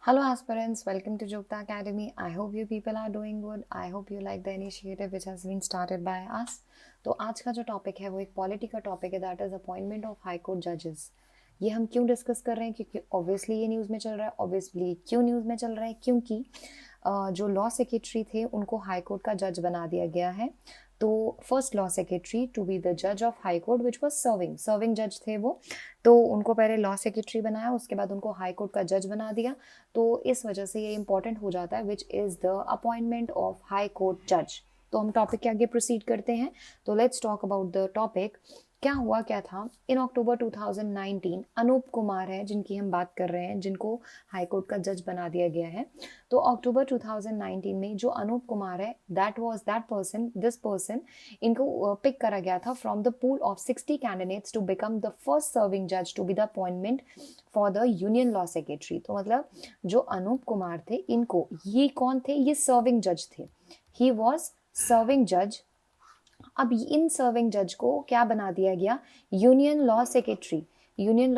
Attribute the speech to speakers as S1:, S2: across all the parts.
S1: Hello aspirants, welcome to Jogta Academy. I hope you people are doing good. I hope you like the initiative which has been started by us. तो आज का जो topic है वो एक polity का topic है, that is appointment of high court जजेस। ये हम क्यों डिस्कस कर रहे हैं? क्योंकि ऑब्वियसली ये न्यूज़ में चल रहा है। ऑब्वियसली क्यों न्यूज़ में चल रहा है? क्योंकि जो लॉ सेक्रेटरी थे उनको हाई कोर्ट का जज बना दिया गया है। तो first law secretary to be the जज of high court which was serving जज थे वो, तो उनको पहले लॉ सेक्रेटरी बनाया, उसके बाद उनको हाई कोर्ट का जज बना दिया। तो इस वजह से ये इंपॉर्टेंट हो जाता है which is the appointment of high court जज। तो हम टॉपिक के आगे प्रोसीड करते हैं। तो let's talk about the topic. क्या हुआ क्या था इन अक्टूबर 2019? अनूप कुमार है जिनकी हम बात कर रहे हैं, जिनको हाई कोर्ट का जज बना दिया गया है। तो अक्टूबर 2019 में जो अनूप कुमार है, दिस पर्सन, इनको पिक करा गया था from the pool of 60 candidates to become the first serving जज to be the appointment for the union law secretary. तो मतलब जो अनूप कुमार थे, इनको, ये कौन थे? ये सर्विंग जज थे। ही वॉज सर्विंग जज। अब इन सर्विंग जज को क्या बना दिया गया? यूनियन लॉ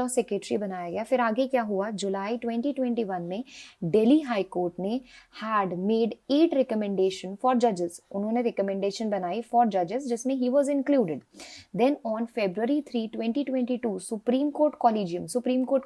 S1: सेक्रेटरी बनाया गया। फिर आगे क्या हुआ? जुलाई 2021 में दिल्ली हाई कोर्ट ने हैड मेड 8 रिकमेंडेशन फॉर जजेस। उन्होंने रिकमेंडेशन बनाई फॉर जजेस जिसमें he was included. Then on February 3, 2022 supreme court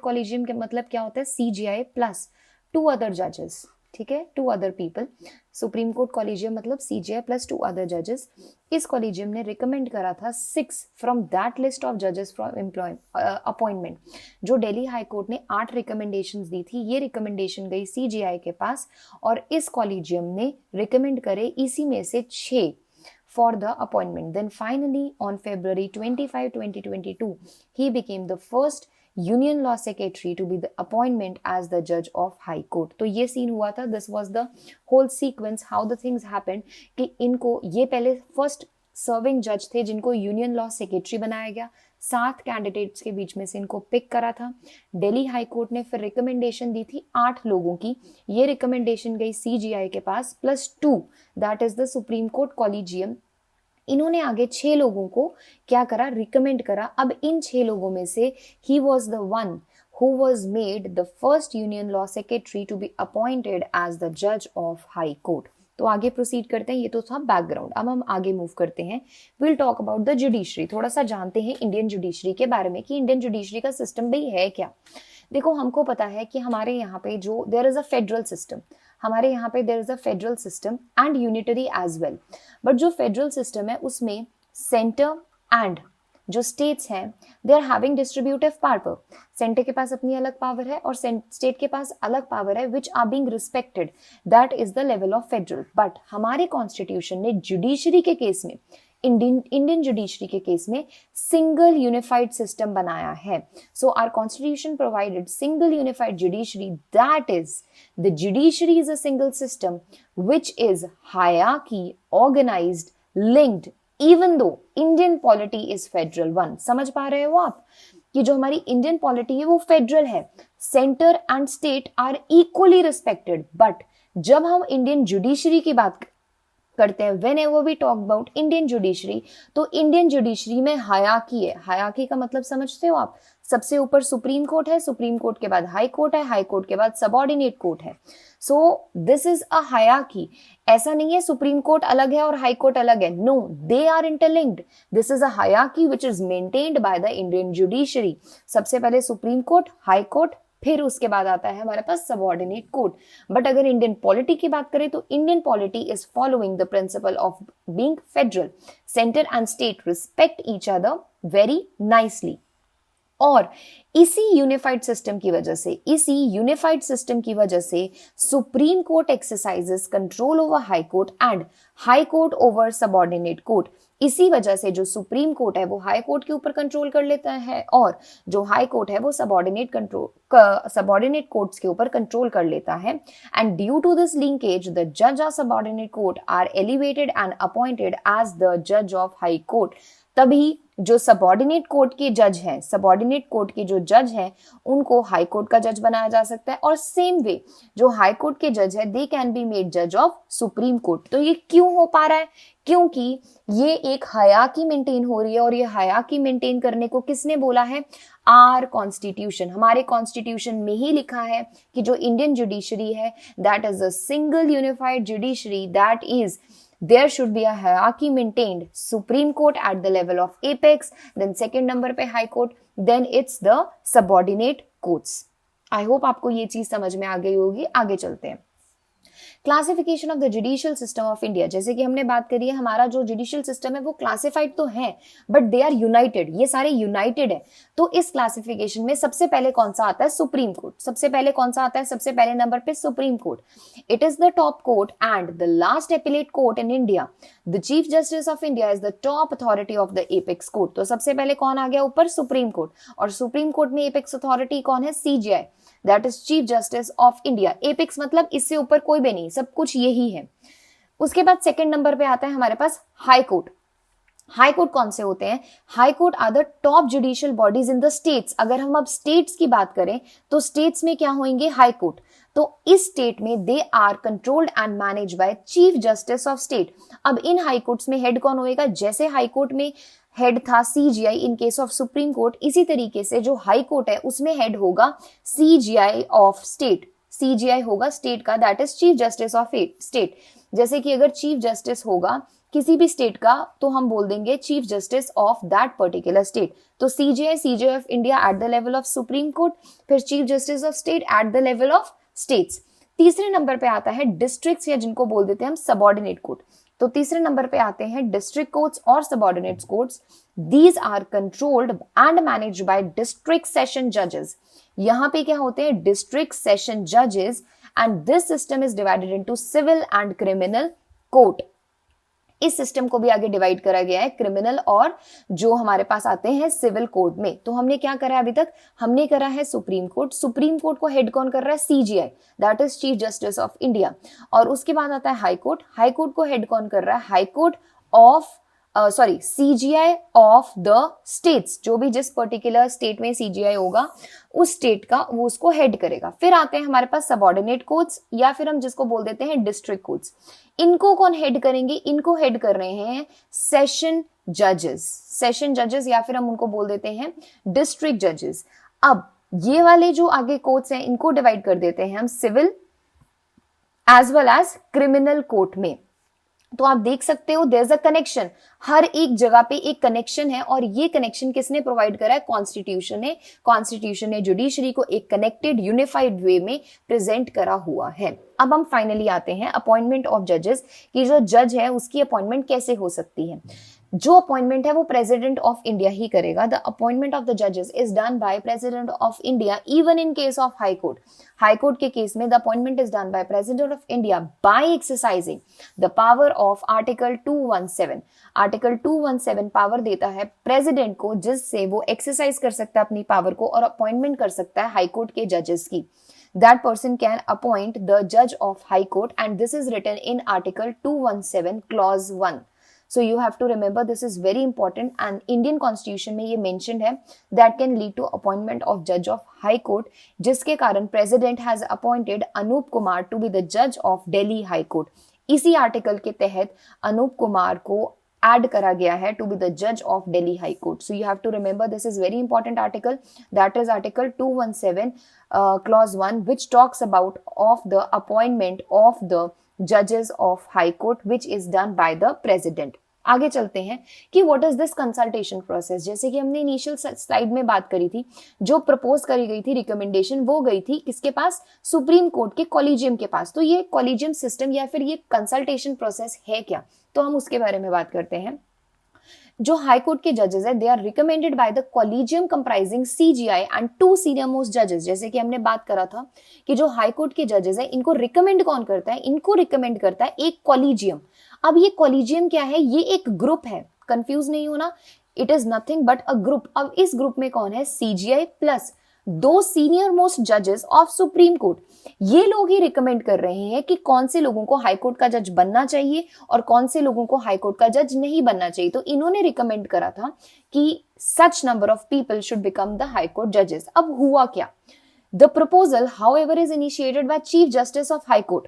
S1: collegium के मतलब क्या होता है? CJI प्लस 2 अदर जजेस, ठीक है, 2 other people. Supreme court collegium मतलब CJI प्लस 2 अदर जजेस। इस कॉलेजियम ने रिकमेंड करा था 6 फ्रॉम दैट लिस्ट ऑफ जजेस फ्रॉम अपॉइंटमेंट। जो दिल्ली हाई कोर्ट ने 8 रिकमेंडेशंस दी थी, ये रिकमेंडेशन गई CJI के पास और इस कॉलेजियम ने रिकमेंड करे इसी में से 6 for the appointment. Then finally on February 25, 2022 he became the first union law secretary to be the appointment as the जज ऑफ हाई कोर्ट। तो ये सीन हुआ था, this was the whole sequence how the things happened कि इनको, ये पहले first serving जज थे जिनको यूनियन लॉ सेक्रेटरी बनाया गया। 7 कैंडिडेट्स के बीच में से इनको पिक करा था। दिल्ली हाई कोर्ट ने फिर रिकमेंडेशन दी थी 8 लोगों की। ये रिकमेंडेशन गई CJI के पास plus 2, that is the supreme court collegium. इन्होंने आगे 6 लोगों को क्या करा? रिकमेंड करा। अब इन 6 लोगों में से he was the one who was made the first union law secretary to be appointed as the judge of high court. तो आगे प्रोसीड करते हैं। ये तो था बैकग्राउंड। अब हम आगे मूव करते हैं। Will talk about the judiciary. थोड़ा सा जानते हैं इंडियन जुडिशरी के बारे में कि इंडियन जुडिशरी का सिस्टम भी है क्या। देखो, हमको पता है कि हमारे यहाँ पे जो there is a federal system, हमारे यहाँ पे there is a federal system and unitary as well. But जो फेडरल सिस्टम है उसमें सेंटर एंड जो स्टेट्स हैं they are having distributive power. Centre के पास अपनी अलग पावर है और स्टेट के पास अलग पावर है which are being respected, that is the level of federal. But हमारे कॉन्स्टिट्यूशन ने जुडिशरी के केस में, इंडियन जुडिशरी के केस में सिंगल यूनिफाइड सिस्टम बनाया है। So our constitution provided single unified judiciary, that is the judiciary is a single system which is hierarchy, organized, linked, even though Indian polity is federal one. समझ पा रहे हो आप कि जो हमारी इंडियन पॉलिटी है वो फेडरल है, centre and state are equally respected. But जब हम इंडियन जुडिशरी की बात करते हैं, whenever we talk about Indian judiciary, तो इंडियन जुडिशरी में हायरार्की है। हायरार्की का मतलब समझते हो आप? सबसे ऊपर सुप्रीम कोर्ट है, सुप्रीम कोर्ट के बाद हाई कोर्ट है, हाई कोर्ट के बाद सबऑर्डिनेट कोर्ट है। So this is a hierarchy. ऐसा नहीं है सुप्रीम कोर्ट अलग है और हाई कोर्ट अलग है, no, they are interlinked. This is a hierarchy which is maintained by the Indian judiciary. सबसे पहले सुप्रीम कोर्ट, हाई कोर्ट, फिर उसके बाद आता है हमारे पास सबऑर्डिनेट कोर्ट। बट अगर इंडियन पॉलिटी की बात करें तो Indian polity is following the principle of being federal. Centre and state respect each other very nicely. और इसी यूनिफाइड सिस्टम की वजह से supreme court exercises control over high court and high court over subordinate court. इसी वजह से जो supreme court है वो हाई कोर्ट के ऊपर कंट्रोल कर लेता है और जो हाई कोर्ट है वो सबऑर्डिनेट कोर्ट्स के ऊपर कंट्रोल कर लेता है। And due to this linkage the जज of subordinate court are elevated and appointed as the जज ऑफ हाई कोर्ट। तभी जो सबऑर्डिनेट कोर्ट के जज हैं उनको हाई कोर्ट का जज बनाया जा सकता है। और सेम वे जो हाई कोर्ट के जज है दे कैन बी मेड जज ऑफ सुप्रीम कोर्ट। तो ये क्यों हो पा रहा है? क्योंकि ये एक हायरार्की मेंटेन हो रही है और ये हायरार्की मेंटेन करने को किसने बोला है? आर कॉन्स्टिट्यूशन, हमारे कॉन्स्टिट्यूशन में ही लिखा है कि जो इंडियन जुडिशरी है that is a single unified judiciary, that is there should be a hierarchy maintained, Supreme Court at the level of apex, then second number पे High Court, then it's the subordinate courts. I hope आपको ये चीज समझ में आ गई होगी. आगे चलते हैं. Classification of the judicial system of India, जैसे कि हमने बात करी है हमारा जो जुडिशियल सिस्टम है वो क्लासिफाइड तो है बट दे आर यूनाइटेड, ये सारे यूनाइटेड है. तो इस क्लासिफिकेशन में सबसे पहले कौन सा आता है? Supreme court. सबसे पहले कौन सा आता है? सबसे पहले नंबर पे supreme court. It is the top court and the last appellate court in India. The chief justice of India is the top authority of the apex court. तो सबसे पहले कौन आ गया ऊपर? Supreme court. और सुप्रीम कोर्ट में apex authority कौन है? CGI, that is chief justice of India. Apex मतलब इससे ऊपर कोई भी नहीं, सब कुछ यही है. उसके बाद सेकंड नंबर पे आता है हमारे पास हाई कोर्ट. हाई कोर्ट कौन से होते हैं? High court are the top judicial bodies in the states. अगर हम अब स्टेट्स की बात करें तो स्टेट्स में क्या होंगे? High court. तो इस स्टेट में they are controlled and manage by chief justice of state. अब इन हाई कोर्ट्स में हेड कौन होएगा? जैसे हाई कोर्ट में हेड था CJI in case of supreme court, इसी तरीके से जो हाई कोर्ट है उसमें हेड होगा सीजीआई ऑफ स्टेट. सीजीआई होगा स्टेट का, that is chief justice of state. जैसे कि अगर चीफ जस्टिस होगा किसी भी स्टेट का तो हम बोल देंगे chief justice of that particular state. तो CJI of India at the level of supreme court, फिर chief justice of state at the level of states. तीसरे नंबर पे आता है डिस्ट्रिक्ट्स या जिनको बोल देते हैं हम सबऑर्डिनेट कोर्ट. तो तीसरे नंबर पे आते हैं डिस्ट्रिक्ट कोर्ट्स और subordinate courts. These are controlled and managed by district session जजेस. यहाँ पे क्या होते हैं? डिस्ट्रिक्ट सेशन जजेस. And this system is divided into civil and criminal court. इस सिस्टम को भी आगे डिवाइड करा गया है क्रिमिनल और जो हमारे पास आते हैं सिविल कोर्ट में. तो हमने क्या करा है अभी तक? हमने करा है सुप्रीम कोर्ट. सुप्रीम कोर्ट को हेड कौन कर रहा है? CGI, that is chief justice of India. और उसके बाद आता है हाई कोर्ट. हाई कोर्ट को हेड कौन कर रहा है? High court of CGI of the states. जो भी जिस पर्टिकुलर स्टेट में सीजीआई होगा उस स्टेट का वो उसको हेड करेगा. फिर आते हैं हमारे पास सबऑर्डिनेट कोर्ट्स या फिर हम जिसको बोल देते हैं डिस्ट्रिक्ट कोर्ट्स. इनको कौन हेड करेंगे? इनको हेड कर रहे हैं सेशन जजेस. सेशन जजेस या फिर हम उनको बोल देते हैं डिस्ट्रिक्ट जजेस. अब ये वाले जो आगे कोर्ट्स हैं इनको डिवाइड कर देते हैं हम civil as well as criminal court में. तो आप देख सकते हो देयर इज अ कनेक्शन. हर एक जगह पे एक कनेक्शन है और ये कनेक्शन किसने प्रोवाइड करा है? कॉन्स्टिट्यूशन ने. कॉन्स्टिट्यूशन ने जुडिशरी को एक कनेक्टेड यूनिफाइड वे में प्रेजेंट करा हुआ है. अब हम फाइनली आते हैं अपॉइंटमेंट ऑफ जजेस कि जो जज है उसकी अपॉइंटमेंट कैसे हो सकती है. जो अपॉइंटमेंट है वो प्रेसिडेंट ऑफ इंडिया ही करेगा. द अपॉइंटमेंट ऑफ द जजेस is done by president of India even in case of high court. High court के केस में the appointment is done by president of India by exercising the power of article 217. Article 217 power देता है president को जिससे वो exercise कर सकता है अपनी पावर को और अपॉइंटमेंट कर सकता है हाई कोर्ट के जजेस की. That person can appoint the judge of High Court and this is written in Article 217 Clause 1. So you have to remember this is very important and Indian Constitution में ये mentioned है that can lead to appointment of judge of High Court जिसके कारण President has appointed Anup Kumar to be the judge of Delhi High Court. इसी article के तहत अनूप कुमार को add करा गया है to be the judge of Delhi High Court. So you have to remember this is very important article, that is article 217 clause 1 which talks about of the appointment of the judges of High Court which is done by the president. आगे चलते हैं कि what is this consultation process. जैसे कि हमने initial slide में बात करी थी, जो प्रपोज करी गई थी रिकमेंडेशन वो गई थी किसके पास? सुप्रीम कोर्ट के कॉलेजियम के पास. तो ये कॉलेजियम सिस्टम या फिर ये कंसल्टेशन प्रोसेस है क्या, तो हम उसके बारे में बात करते हैं. जो हाई कोर्ट के जजेस है they are recommended by the collegium comprising CJI and 2 senior most जजेस. जैसे कि हमने बात करा था कि जो हाई कोर्ट के जजेस है इनको रिकमेंड कौन करता है? इनको रिकमेंड करता है एक कॉलेजियम. अब ये कॉलेजियम क्या है? ये एक ग्रुप है, कंफ्यूज नहीं होना, it is nothing but a group. अब इस ग्रुप में कौन है? सीजीआई प्लस 2 सीनियर मोस्ट जजेस ऑफ सुप्रीम कोर्ट. ये लोग ही रिकमेंड कर रहे हैं कि कौन से लोगों को हाई कोर्ट का जज बनना चाहिए और कौन से लोगों को हाई कोर्ट का जज नहीं बनना चाहिए. तो इन्होंने रिकमेंड करा था कि सच number of people should become the high court जजेस. अब हुआ क्या? The proposal however is initiated by chief justice of high court.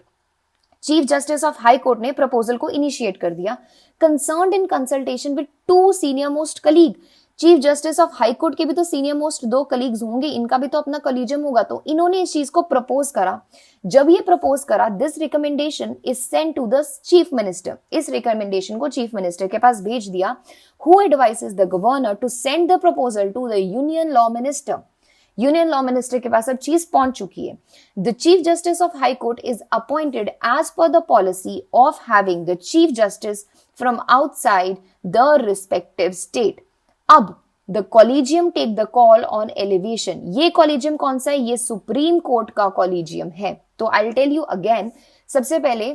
S1: Chief justice of high court ने प्रपोजल को इनिशिएट कर दिया, concerned in consultation with 2 senior most colleague. Chief justice of high court के भी तो सीनियर मोस्ट 2 कलीग्स होंगे, इनका भी तो अपना कॉलेजियम होगा, तो इन्होंने इस चीज को प्रपोज करा। जब ये प्रपोज करा, this recommendation is sent to the chief minister, इस रिकमेंडेशन को चीफ मिनिस्टर के पास भेज दिया, who advises the governor to send the proposal to the union law minister. Union law minister के पास अब चीज पहुंच चुकी है। The chief justice of high court is appointed as per the policy of having the chief justice from outside the respective state. अब the collegium take the call on elevation. ये collegium कौन सा है? ये सुप्रीम कोर्ट का collegium है। तो I tell you again, सबसे पहले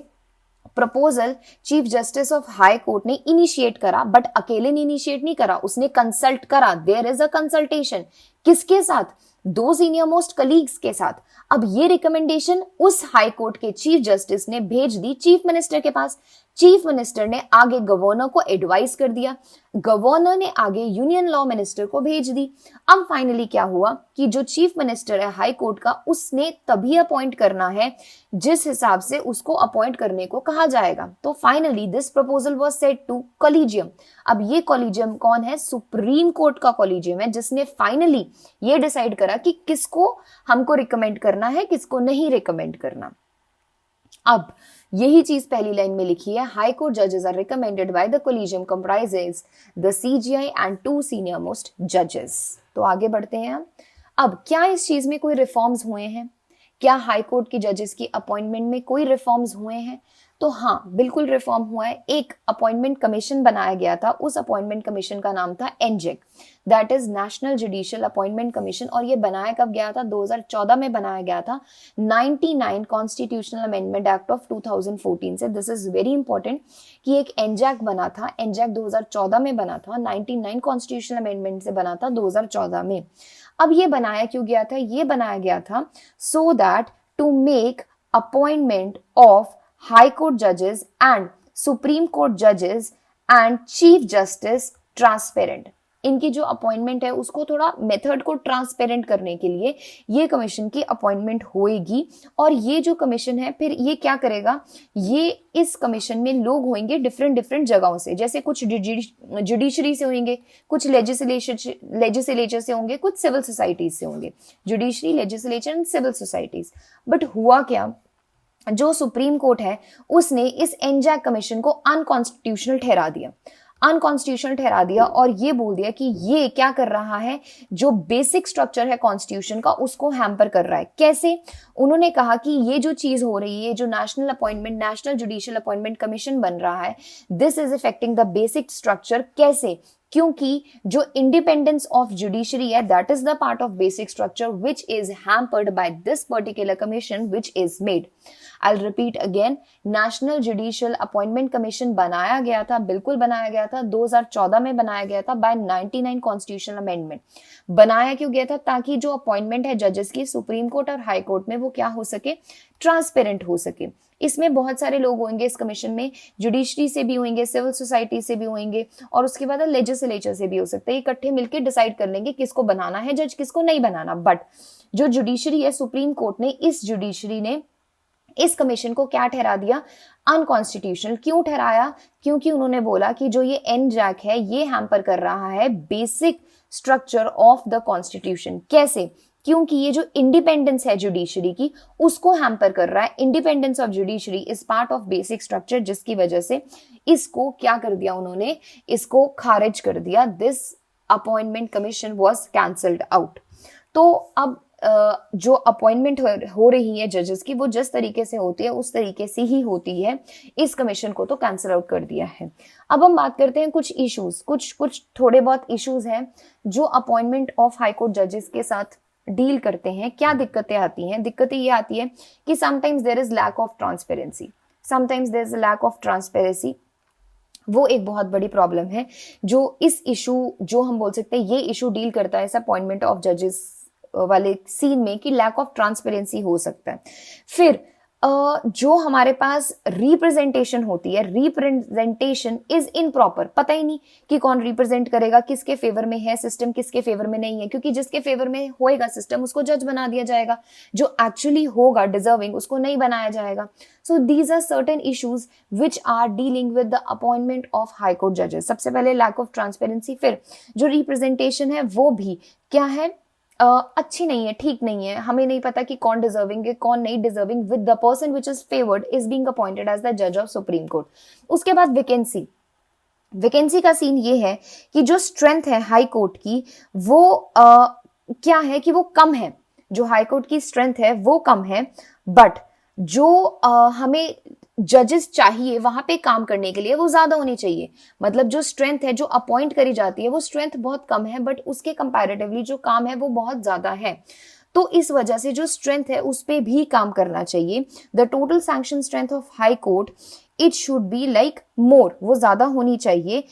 S1: proposal chief justice of high court ने इनिशिएट करा, बट अकेले ने इनिशिएट नहीं करा, उसने कंसल्ट करा। देयर इज अ कंसल्टेशन, किसके साथ? 2 सीनियर मोस्ट कलीग्स के साथ। अब ये रिकमेंडेशन उस हाई कोर्ट के चीफ जस्टिस ने भेज दी चीफ मिनिस्टर के पास। चीफ मिनिस्टर ने आगे गवर्नर को एडवाइस कर दिया, गवर्नर ने आगे यूनियन लॉ मिनिस्टर को भेज दी। अब फाइनली क्या हुआ कि जो चीफ मिनिस्टर है हाई कोर्ट का, उसने तभी अपॉइंट करना है जिस हिसाब से उसको अपॉइंट करने को कहा जाएगा। तो finally this proposal was set to collegium. अब ये कॉलेजियम कौन है? सुप्रीम कोर्ट का कॉलेजियम है, जिसने फाइनली ये डिसाइड करा कि किसको हमको रिकमेंड करना है, किसको नहीं रिकमेंड करना। अब यही चीज पहली लाइन में लिखी है, हाई कोर्ट जजेस are recommended by the collegium comprises the CJI and 2 senior most जजेस। तो आगे बढ़ते हैं हम। अब क्या इस चीज में कोई रिफॉर्म्स हुए हैं? क्या हाई कोर्ट की जजेस की अपॉइंटमेंट में कोई रिफॉर्म्स हुए हैं? तो हाँ, बिल्कुल रिफॉर्म हुआ है। एक अपॉइंटमेंट कमीशन बनाया गया था, उस अपॉइंटमेंट कमीशन का नाम था NJAC, that is national judicial appointment commission. और ये बनाया कब गया था? 2014 में बनाया गया था, 99 कॉन्स्टिट्यूशनल अमेंडमेंट एक्ट ऑफ 2014 से। दिस इज वेरी इंपॉर्टेंट कि एक एनजैक बना था, एनजैक 2014 में बना था, 99 कॉन्स्टिट्यूशनल अमेंडमेंट से बना था 2014 में। अब ये बनाया क्यों गया था? ये बनाया गया था so that to make appointment of high court जजेस एंड सुप्रीम कोर्ट जजेस एंड चीफ जस्टिस ट्रांसपेरेंट। इनकी जो अपॉइंटमेंट है उसको थोड़ा मेथड को ट्रांसपेरेंट करने के लिए ये कमीशन की अपॉइंटमेंट होएगी। और ये जो कमीशन है फिर ये क्या करेगा? ये इस कमीशन में लोग होंगे डिफरेंट जगहों से, जैसे कुछ जुडिशरी से होंगे, कुछ लेजिस्लेचर से होंगे, कुछ सिविल सोसाइटीज से होंगे। Judiciary, legislature and civil societies. But हुआ क्या, जो सुप्रीम कोर्ट है उसने इस एनजैक कमीशन को अनकॉन्स्टिट्यूशनल ठहरा दिया, अनकॉन्स्टिट्यूशनल ठहरा दिया और ये बोल दिया कि ये क्या कर रहा है, जो बेसिक स्ट्रक्चर है कॉन्स्टिट्यूशन का उसको हैम्पर कर रहा है। कैसे? उन्होंने कहा कि ये जो चीज हो रही है, जो national appointment, national judicial appointment commission बन रहा है, this is affecting the basic structure. कैसे? क्योंकि जो इंडिपेंडेंस ऑफ जुडिशरी है, that is the part of basic structure which is hampered by this particular commission which is made. I repeat again, national judicial appointment commission बनाया गया था, बिल्कुल बनाया गया था, 2014 में बनाया गया था बाय 99 कॉन्स्टिट्यूशनल अमेंडमेंट। बनाया क्यों गया था? ताकि जो अपॉइंटमेंट है जजेस की सुप्रीम कोर्ट और हाई कोर्ट में, वो क्या हो सके? ट्रांसपेरेंट हो सके। इसमें बहुत सारे लोग होंगे इस कमीशन में, जुडिशरी से भी होंगे, सिविल सोसाइटी से भी होंगे और उसके बाद लेजिस्लेचर से भी हो सकते हैं। इकट्ठे मिलकर डिसाइड कर लेंगे किसको बनाना है जज, किसको नहीं बनाना। बट जो जुडिशरी है, सुप्रीम कोर्ट ने, इस जुडिशरी ने इस कमीशन को क्या ठहरा दिया? अनकॉन्स्टिट्यूशनल। क्यों ठहराया? क्योंकि उन्होंने बोला कि जो ये एनजैक है ये हैम्पर कर रहा है basic structure of the constitution. कैसे? क्योंकि ये जो इंडिपेंडेंस है जुडिशरी की उसको हैम्पर कर रहा है। Independence of judiciary is part of basic structure, जिसकी वजह से इसको क्या कर दिया उन्होंने? इसको खारिज कर दिया। This appointment commission was cancelled out. तो अब जो अपॉइंटमेंट हो रही है जजेस की, वो जिस तरीके से होती है उस तरीके से ही होती है। इस कमीशन को तो कैंसिल आउट कर दिया है। अब हम बात करते हैं कुछ इश्यूज, कुछ थोड़े बहुत इश्यूज हैं जो अपॉइंटमेंट ऑफ हाई कोर्ट जजेस के साथ डील करते हैं। क्या दिक्कतें आती हैं? दिक्कतें ये आती है कि sometimes there is lack of transparency, sometimes there is lack of transparency. वो एक बहुत बड़ी प्रॉब्लम है जो इस इशू, जो हम बोल सकते हैं ये इशू डील करता है इस अपॉइंटमेंट ऑफ जजेस वाले सीन में, कि लैक ऑफ ट्रांसपेरेंसी हो सकता है। फिर जो हमारे पास रिप्रेजेंटेशन होती है, रिप्रेजेंटेशन इज इनप्रॉपर। पता ही नहीं कि कौन रिप्रेजेंट करेगा, किसके फेवर में है सिस्टम, किसके फेवर में नहीं है, क्योंकि जिसके फेवर में होएगा सिस्टम उसको जज बना दिया जाएगा, जो एक्चुअली होगा डिजर्विंग उसको नहीं बनाया जाएगा। So these are certain issues which are dealing with the appointment of high court जजेस। सबसे पहले लैक ऑफ ट्रांसपेरेंसी, फिर जो रिप्रेजेंटेशन है वो भी क्या है, अच्छी नहीं है, ठीक नहीं है। हमें नहीं पता कि कौन डिजर्विंग है कौन नहीं deserving, with the person which is favoured is being appointed as the जज ऑफ सुप्रीम कोर्ट। उसके बाद वैकेंसी। वैकेंसी का सीन ये है कि जो स्ट्रेंथ है हाई कोर्ट की वो क्या है कि वो कम है। जो हाई कोर्ट की स्ट्रेंथ है वो कम है, बट जो हमें जजेस चाहिए वहां पे काम करने के लिए वो ज्यादा होनी चाहिए। मतलब जो स्ट्रेंथ है जो अपॉइंट करी जाती है वो स्ट्रेंथ बहुत कम है, बट उसके कंपैरेटिवली जो काम है वो बहुत ज्यादा है। तो इस वजह से जो स्ट्रेंथ है उस पे भी काम करना चाहिए। The total sanction strength of high court it should be like more, वो ज्यादा होनी चाहिए।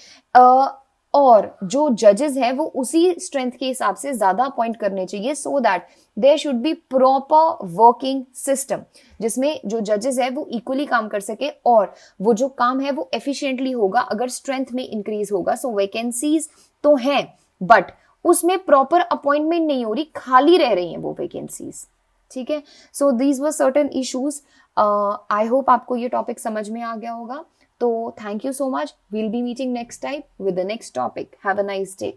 S1: और जो जजेस हैं वो उसी स्ट्रेंथ के हिसाब से ज्यादा अपॉइंट करने चाहिए, so that there should be proper working system, जिसमें जो जजेस है वो इक्वली काम कर सके और वो जो काम है वो एफिशिएंटली होगा अगर स्ट्रेंथ में इंक्रीज होगा। सो वैकेंसीज तो हैं, बट उसमें प्रॉपर अपॉइंटमेंट नहीं हो रही, खाली रह रही हैं वो वैकेंसीज। ठीक है, so these were certain issues. I hope आपको ये टॉपिक समझ में आ गया होगा। तो thank you so much, we'll be meeting next time with the next topic. Have a nice day.